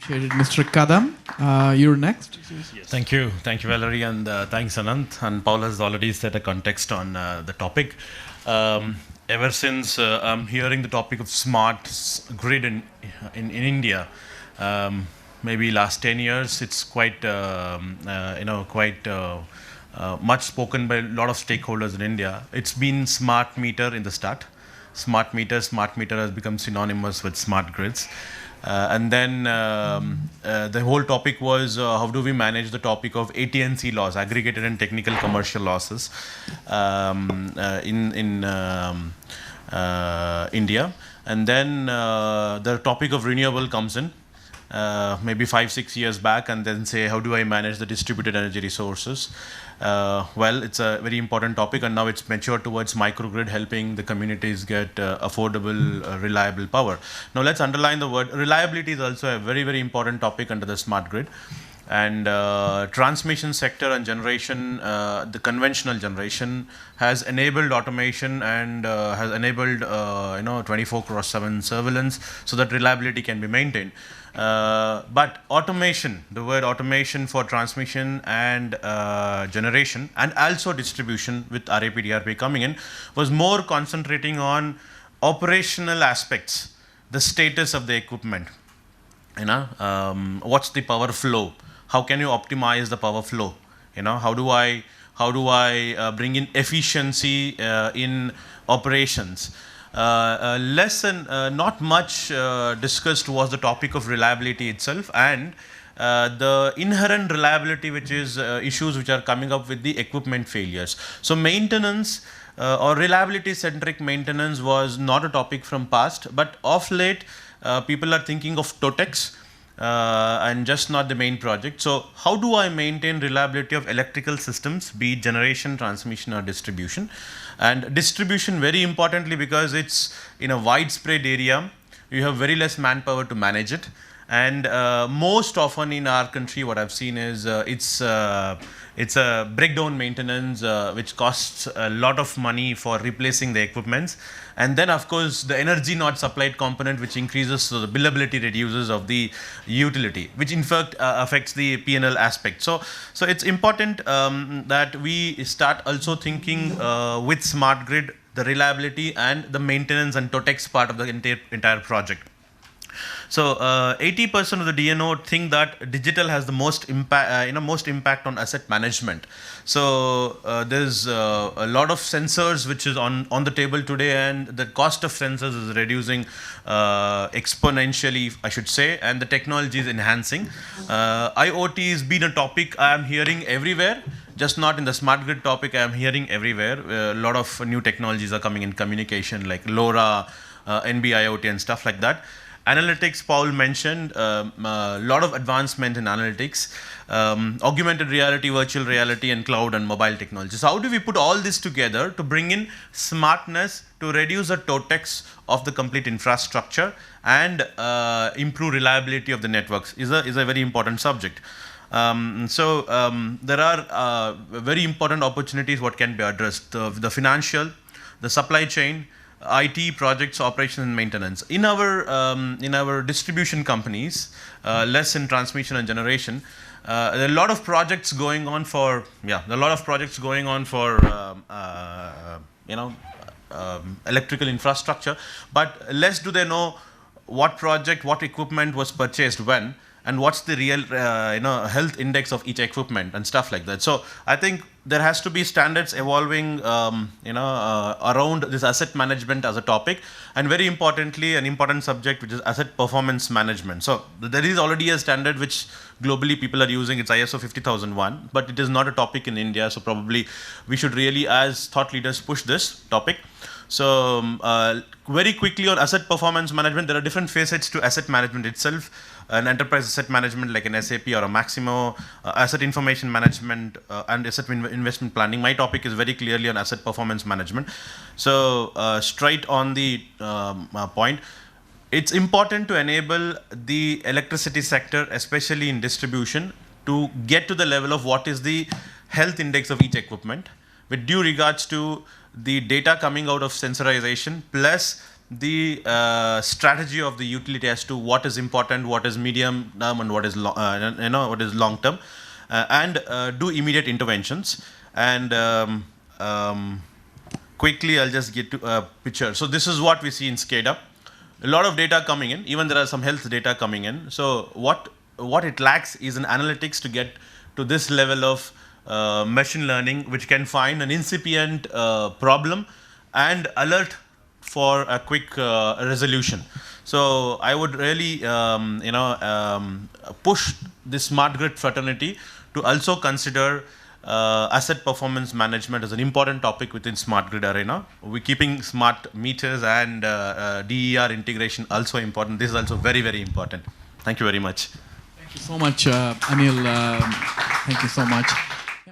Appreciate it. Mr. Kadam, you're next. Yes. Thank you, Valerie, and thanks, Anant. And Paul has already set a context on the topic. Ever since I'm hearing the topic of smart grid in India, maybe last 10 years, it's quite much spoken by a lot of stakeholders in India. It's been smart meter in the start. Smart meter has become synonymous with smart grids. And then the whole topic was how do we manage the topic of AT&C loss, aggregated and technical commercial losses in India. And then the topic of renewable comes in. Maybe 5-6 years back, and then say, how do I manage the distributed energy resources? Well, it's a very important topic, and now it's matured towards microgrid, helping the communities get affordable, reliable power. Now, let's underline the word reliability is also a very, very important topic under the smart grid. And transmission sector and generation, the conventional generation has enabled automation and has enabled 24/7 surveillance so that reliability can be maintained. But automation, the word automation for transmission and generation and also distribution with RAP, DRP coming in was more concentrating on operational aspects, the status of the equipment, what's the power flow, how can you optimize the power flow, how do I bring in efficiency in operations. Not much discussed was the topic of reliability itself and the inherent reliability, which is issues which are coming up with the equipment failures. So maintenance or reliability centric maintenance was not a topic from past, but of late people are thinking of TOTEX and just not the main project. So how do I maintain reliability of electrical systems, be it generation, transmission or distribution? And distribution very importantly because it's in a widespread area, you have very less manpower to manage it. And most often in our country, what I've seen is it's a breakdown maintenance which costs a lot of money for replacing the equipments. And then, of course, the energy not supplied component, which increases, so the billability reduces of the utility, which in fact affects the P&L aspect. So it's important that we start also thinking with smart grid, the reliability and the maintenance and TOTEX part of the entire project. So 80% of the DNO think that digital has the most impact on asset management. So there's a lot of sensors which is on the table today, and the cost of sensors is reducing exponentially, I should say, and the technology is enhancing. IoT has been a topic I am hearing everywhere. Just not in the smart grid topic, I am hearing everywhere. A lot of new technologies are coming in communication, like LoRa, NB-IoT and stuff like that. Analytics, Paul mentioned, a lot of advancement in analytics, augmented reality, virtual reality, and cloud and mobile technologies. So how do we put all this together to bring in smartness to reduce the TOTEX of the complete infrastructure and improve reliability of the networks is a very important subject. There are very important opportunities what can be addressed. The financial, the supply chain, IT projects, operations and maintenance. In our distribution companies, less in transmission and generation, there are a lot of projects going on for electrical infrastructure, but less do they know what project, what equipment was purchased when, and what's the real health index of each equipment and stuff like that. So I think there has to be standards evolving around this asset management as a topic, and very importantly an important subject which is asset performance management. So there is already a standard which globally people are using, it's ISO 50001, but it is not a topic in India, so probably we should really as thought leaders push this topic. So very quickly on asset performance management, there are different facets to asset management itself. An enterprise asset management like an SAP or a Maximo, asset information management and asset investment planning. My topic is very clearly on asset performance management. So straight on the point, it's important to enable the electricity sector, especially in distribution, to get to the level of what is the health index of each equipment with due regards to the data coming out of sensorization plus the strategy of the utility as to what is important, what is medium term, and what is what is long term, and do immediate interventions. And quickly, I'll just get to a picture. So this is what we see in SCADA. A lot of data coming in. Even there are some health data coming in. So what it lacks is an analytics to get to this level of machine learning, which can find an incipient problem and alert for a quick resolution. So I would really push the smart grid fraternity to also consider asset performance management as an important topic within smart grid arena. We're keeping smart meters and DER integration also important. This is also very, very important. Thank you very much. Thank you so much, Anil. Thank you so much.